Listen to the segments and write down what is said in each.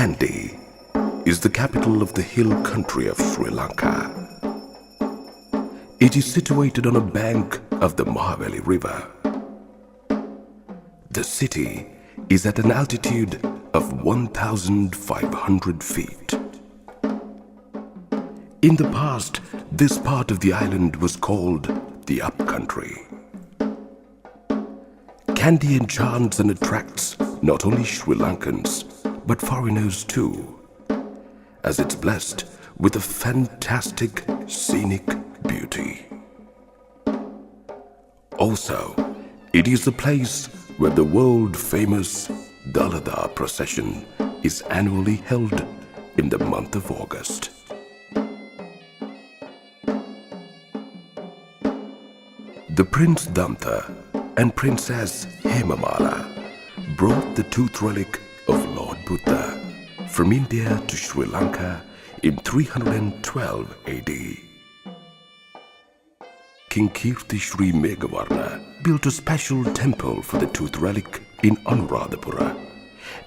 Kandy is the capital of the hill country of Sri Lanka. It is situated on a bank of the Mahaveli River. The city is at an altitude of 1,500 feet. In the past, this part of the island was called the Upcountry. Kandy enchants and attracts not only Sri Lankans, but foreigners too, as it's blessed with a fantastic scenic beauty. Also, it is a place where the world-famous Dalada procession is annually held in the month of August. The Prince Danta and Princess Hemamala brought the tooth relic of Lord Buddha from India to Sri Lanka in 312 AD. King Kirti Sri Meghavarna built a special temple for the tooth relic in Anuradhapura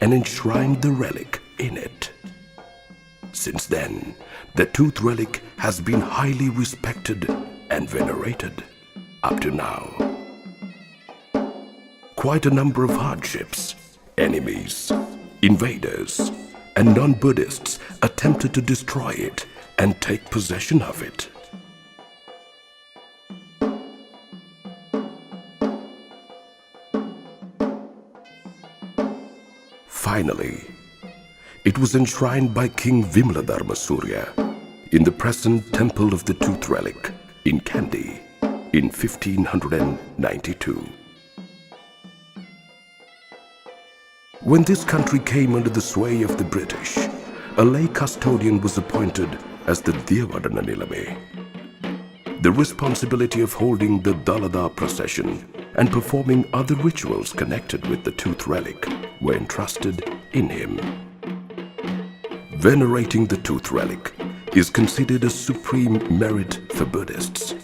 and enshrined the relic in it. Since then, the tooth relic has been highly respected and venerated up to now. Quite a number of hardships, enemies, invaders, and non-Buddhists attempted to destroy it and take possession of it. Finally, it was enshrined by King Vimladharma Surya in the present Temple of the Tooth Relic in Kandy in 1592. When this country came under the sway of the British, a lay custodian was appointed as the Devadana Nilame. The responsibility of holding the Dalada procession and performing other rituals connected with the tooth relic were entrusted in him. Venerating the tooth relic is considered a supreme merit for Buddhists.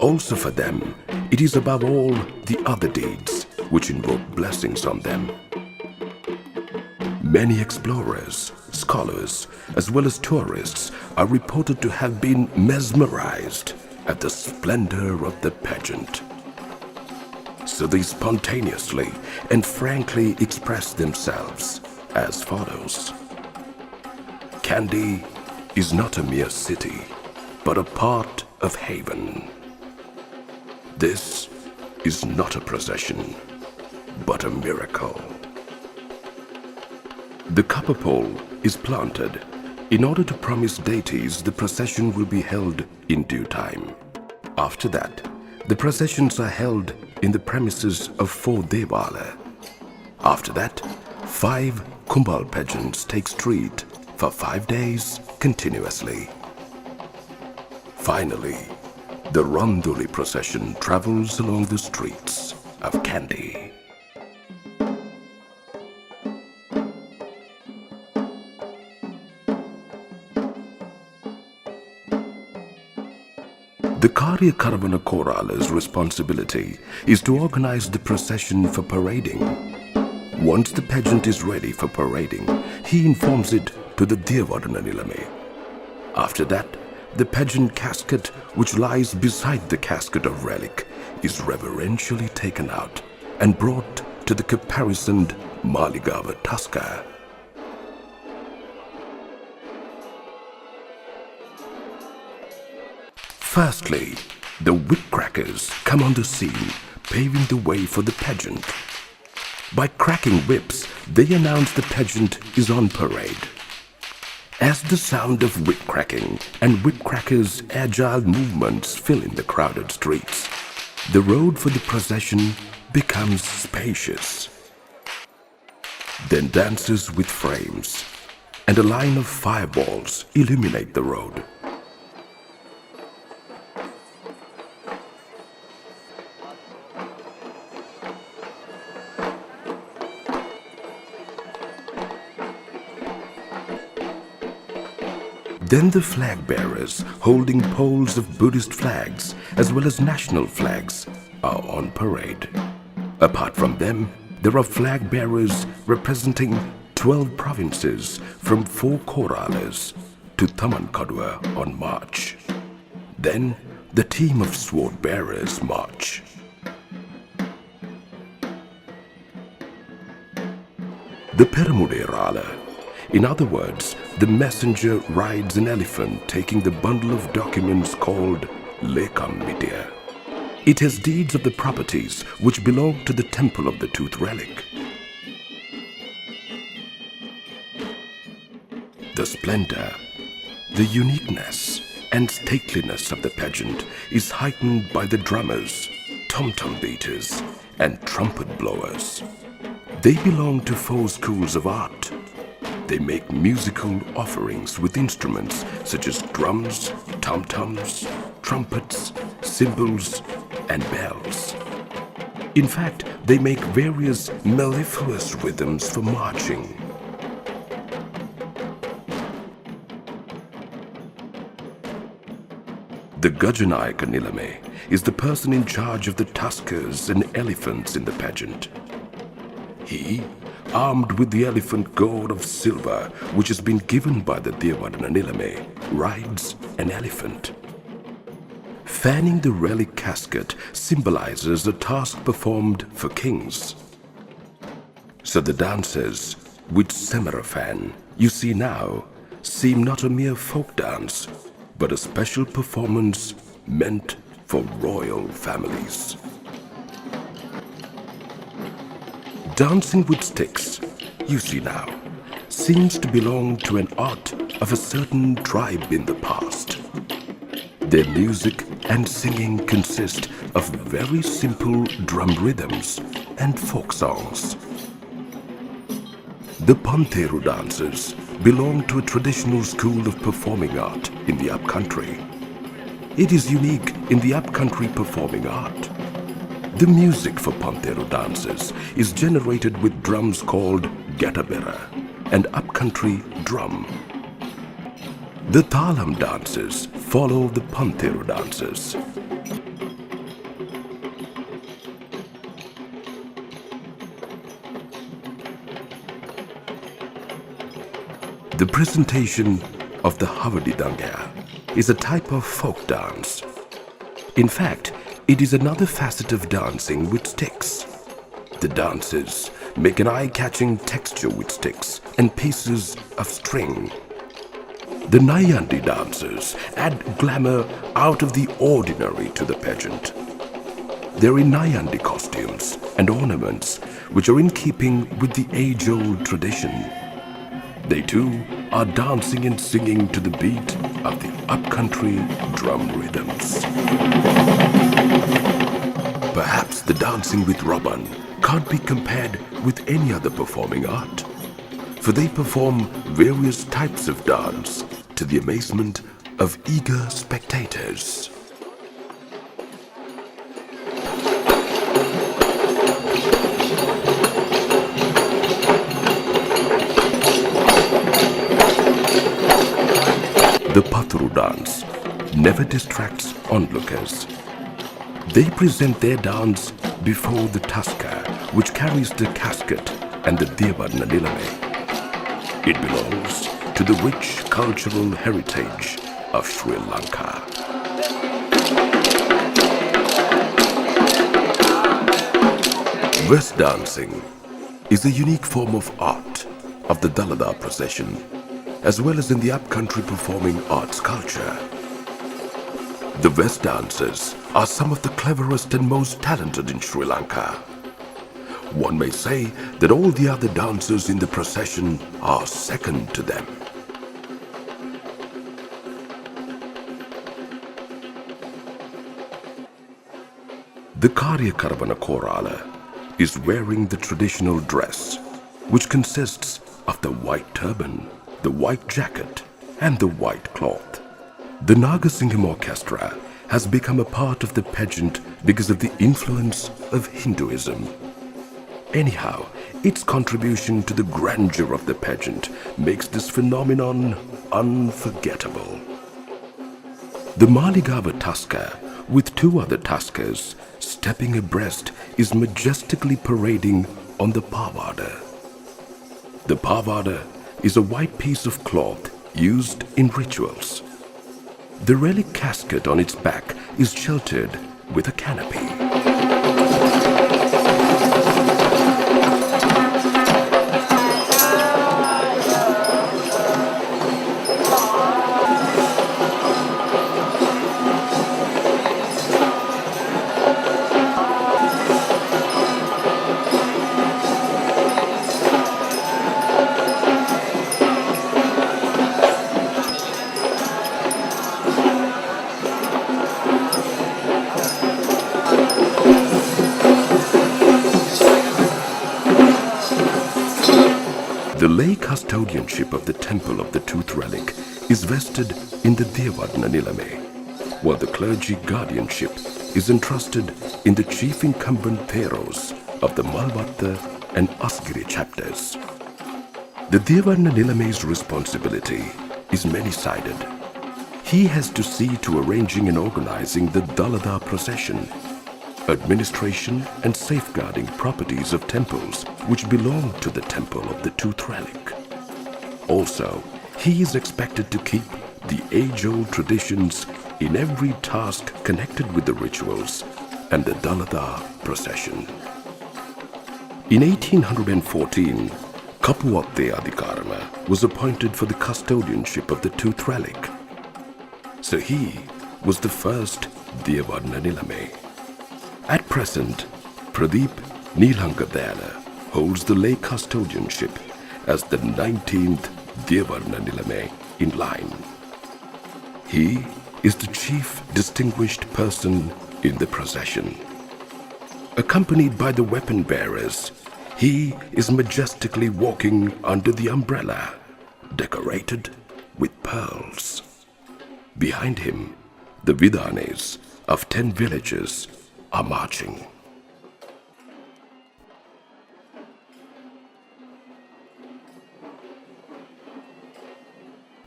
Also for them, it is above all the other deeds which invoke blessings on them. Many explorers, scholars, as well as tourists are reported to have been mesmerized at the splendor of the pageant. So they spontaneously and frankly express themselves as follows. Kandy is not a mere city, but a part of heaven. This is not a procession, but a miracle. The copper pole is planted in order to promise deities the procession will be held in due time. After that, the processions are held in the premises of 4 Devala. After that, 5 Kumbal pageants take street for 5 days continuously. Finally, the Randoli procession travels along the streets of Kandy. The Karya Karavana Korala's responsibility is to organize the procession for parading. Once the pageant is ready for parading, he informs it to the Devadana Nilame. After that, the pageant casket which lies beside the casket of relic is reverentially taken out and brought to the caparisoned Maligava Tuska. Firstly, the whipcrackers come on the scene, paving the way for the pageant. By cracking whips, they announce the pageant is on parade. As the sound of whip cracking and whipcrackers' agile movements fill in the crowded streets, the road for the procession becomes spacious. Then dances with flames and a line of fireballs illuminate the road. Then the flag bearers holding poles of Buddhist flags as well as national flags are on parade. Apart from them, there are flag bearers representing 12 provinces from 4 korales to Tamankaduwa on march. Then the team of sword bearers march. The perahara, in other words, the messenger rides an elephant taking the bundle of documents called lekam mitya. It has deeds of the properties which belong to the temple of the tooth relic. The splendor, the uniqueness and stateliness of the pageant is heightened by the drummers, tom-tom beaters and trumpet blowers. They belong to 4 schools of art. They make musical offerings with instruments such as drums, tom-toms, trumpets, cymbals and bells. In fact, they make various mellifluous rhythms for marching. The Gajanayaka Nilame is the person in charge of the tuskers and elephants in the pageant. He, armed with the elephant gourd of silver which has been given by the Devadana Nilame, rides an elephant. Fanning the relic casket symbolizes a task performed for kings. So the dancers with Semara fan you see now seem not a mere folk dance, but a special performance meant for royal families. Dancing with sticks, you see now, seems to belong to an art of a certain tribe in the past. Their music and singing consist of very simple drum rhythms and folk songs. The Pantheru dancers belong to a traditional school of performing art in the upcountry. It is unique in the upcountry performing art. The music for Pantheru dancers is generated with drums called gatabera and upcountry drum. The Thalam dancers follow the Pantheru dancers. The presentation of the Havadi Dangya is a type of folk dance. In fact, it is another facet of dancing with sticks. The dancers make an eye-catching texture with sticks and pieces of string. The Nayandi dancers add glamour out of the ordinary to the pageant. They're in Nayandi costumes and ornaments which are in keeping with the age-old tradition. They too are dancing and singing to the beat of the upcountry drum rhythms. Perhaps the dancing with Robban can't be compared with any other performing art, for they perform various types of dance to the amazement of eager spectators. The Patru dance never distracts onlookers. They present their dance before the tusker, which carries the casket and the Devadana Nilame. It belongs to the rich cultural heritage of Sri Lanka. West dancing is a unique form of art of the Dalada procession, as well as in the upcountry performing arts culture. The West dancers are some of the cleverest and most talented in Sri Lanka. One may say that all the other dancers in the procession are second to them. The Karya Karavana Korala is wearing the traditional dress, which consists of the white turban, the white jacket and the white cloth. The Nagasingham Orchestra has become a part of the pageant because of the influence of Hinduism. Anyhow, its contribution to the grandeur of the pageant makes this phenomenon unforgettable. The Maligava Tusker, with 2 other tuskers stepping abreast, is majestically parading on the Pavada. The pavada is a white piece of cloth used in rituals. The relic casket on its back is sheltered with a canopy. The lay custodianship of the temple of the tooth relic is vested in the Devarna Nilame, while the clergy guardianship is entrusted in the chief incumbent Theros of the Malvatta and Asgiri chapters. The Devarna Nilame's responsibility is many-sided. He has to see to arranging and organizing the Dalada procession, administration and safeguarding properties of temples which belong to the temple of the tooth relic. Also, he is expected to keep the age-old traditions in every task connected with the rituals and the Dalada procession. In 1814, Kapuatte Adhikarama was appointed for the custodianship of the tooth relic. So he was the first Devarna Nilame. At present, Pradeep Nilhangadala holds the lay custodianship as the 19th Devarna Nilame in line. He is the chief distinguished person in the procession. Accompanied by the weapon bearers, he is majestically walking under the umbrella, decorated with pearls. Behind him, the Vidanes of 10 villages are marching.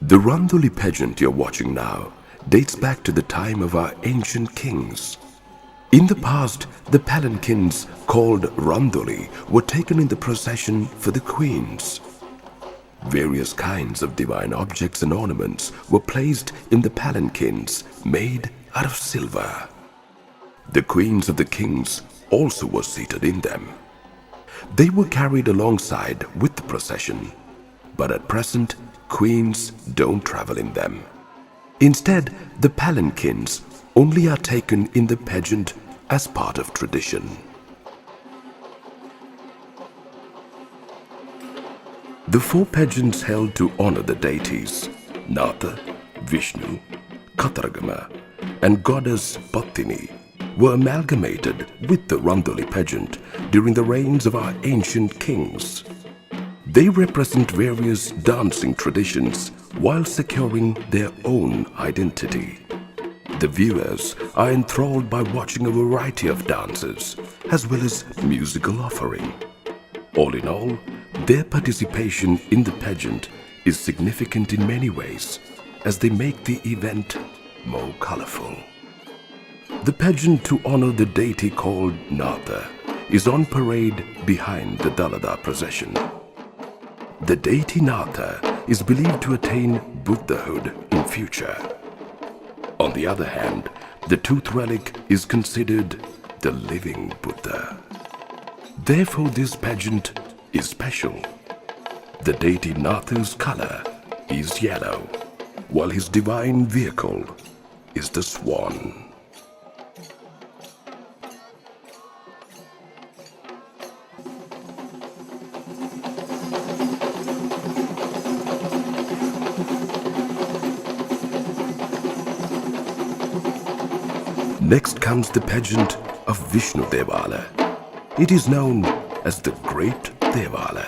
The Randoli pageant you're watching now dates back to the time of our ancient kings. In the past, the palanquins called Randoli were taken in the procession for the queens. Various kinds of divine objects and ornaments were placed in the palanquins made out of silver. The queens of the kings also were seated in them. They were carried alongside with the procession, but at present, queens don't travel in them. Instead, the palanquins only are taken in the pageant as part of tradition. The 4 pageants held to honor the deities, Natha, Vishnu, Kataragama, and goddess Pattini, were amalgamated with the Randoli pageant during the reigns of our ancient kings. They represent various dancing traditions while securing their own identity. The viewers are enthralled by watching a variety of dances as well as musical offering. All in all, their participation in the pageant is significant in many ways as they make the event more colorful. The pageant to honor the deity called Natha is on parade behind the Dalada procession. The deity Natha is believed to attain Buddhahood in future. On the other hand, the tooth relic is considered the living Buddha. Therefore, this pageant is special. The deity Natha's color is yellow, while his divine vehicle is the swan. Next comes the pageant of Vishnu Devala. It is known as the Great Devala.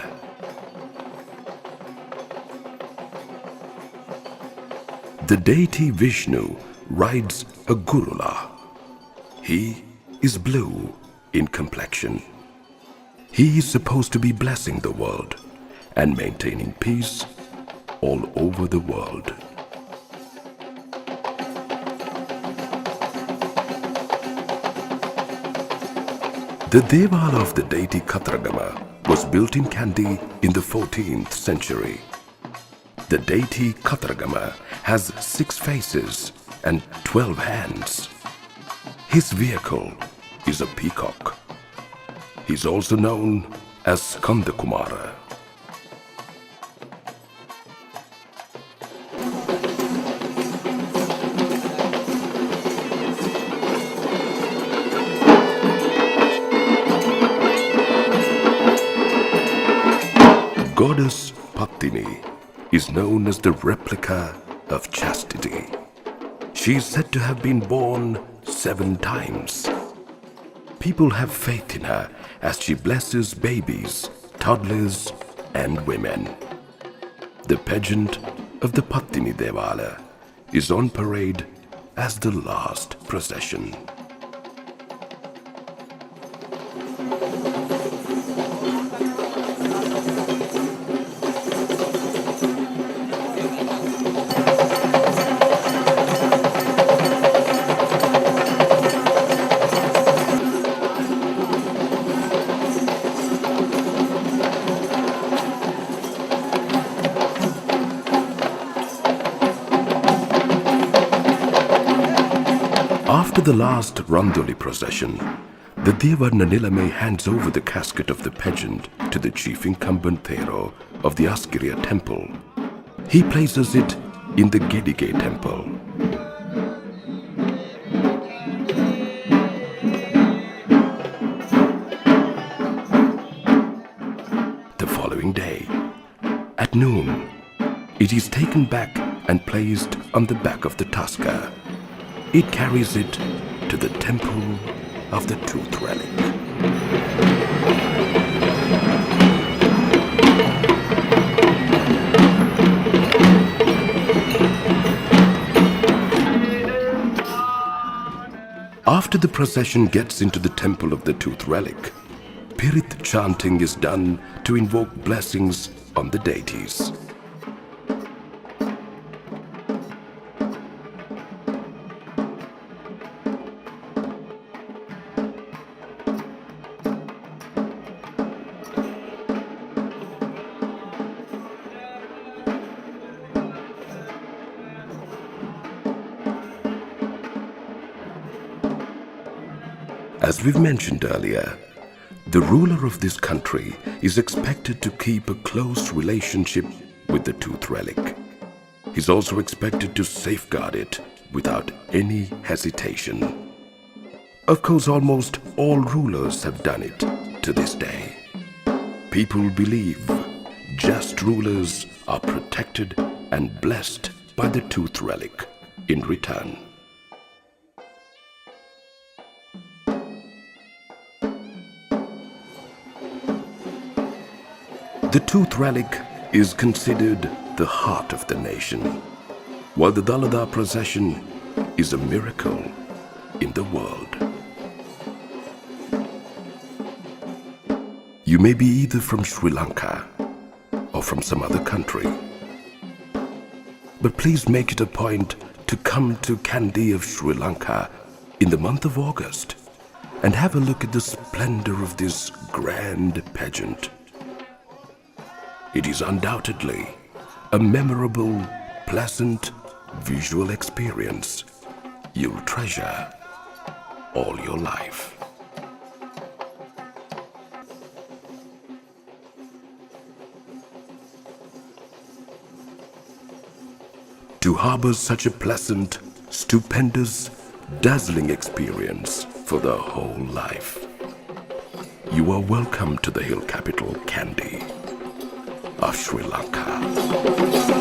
The deity Vishnu rides a gurula. He is blue in complexion. He is supposed to be blessing the world and maintaining peace all over the world. The Devala of the deity Katragama was built in Kandy in the 14th century. The deity Kataragama has 6 faces and 12 hands. His vehicle is a peacock. He's also known as Kandakumara. Goddess Pattini is known as the replica of chastity. She is said to have been born 7 times. People have faith in her as she blesses babies, toddlers, and women. The pageant of the Pattini Devala is on parade as the last procession. After the last Randoli procession, the Devarna Nilame hands over the casket of the pageant to the chief incumbent Thero of the Askiriya temple. He places it in the Gedige temple. The following day, at noon, it is taken back and placed on the back of the tusker. It carries it to the temple of the tooth relic. After the procession gets into the temple of the tooth relic, Pirit chanting is done to invoke blessings on the deities. As we've mentioned earlier, the ruler of this country is expected to keep a close relationship with the tooth relic. He's also expected to safeguard it without any hesitation. Of course, almost all rulers have done it to this day. People believe just rulers are protected and blessed by the tooth relic in return. The tooth relic is considered the heart of the nation, while the Dalada procession is a miracle in the world. You may be either from Sri Lanka or from some other country, but please make it a point to come to Kandy of Sri Lanka in the month of August and have a look at the splendor of this grand pageant. It is undoubtedly a memorable, pleasant, visual experience you'll treasure all your life. To harbor such a pleasant, stupendous, dazzling experience for the whole life, you are welcome to the hill capital, Kandy of Sri Lanka.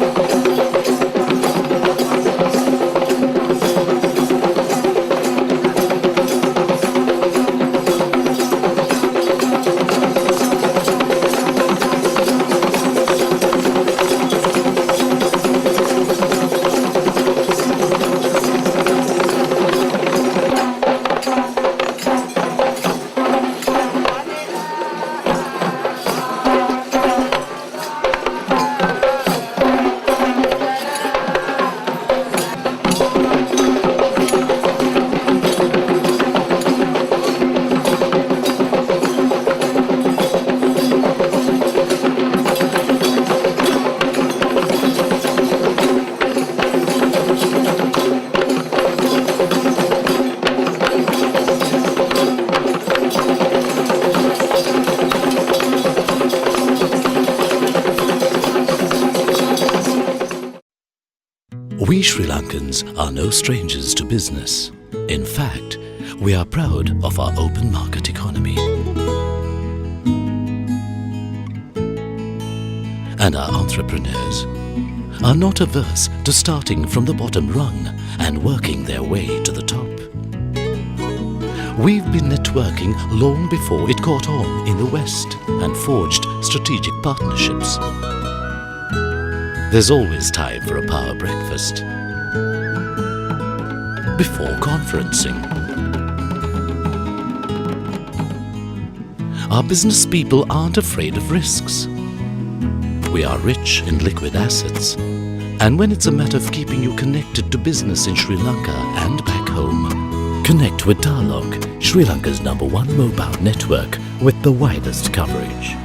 Sri Lankans are no strangers to business. In fact, we are proud of our open market economy. And our entrepreneurs are not averse to starting from the bottom rung and working their way to the top. We've been networking long before it caught on in the West and forged strategic partnerships. There's always time for a power breakfast before conferencing. Our business people aren't afraid of risks. We are rich in liquid assets, and when it's a matter of keeping you connected to business in Sri Lanka and back home, connect with Dialog, Sri Lanka's #1 mobile network with the widest coverage.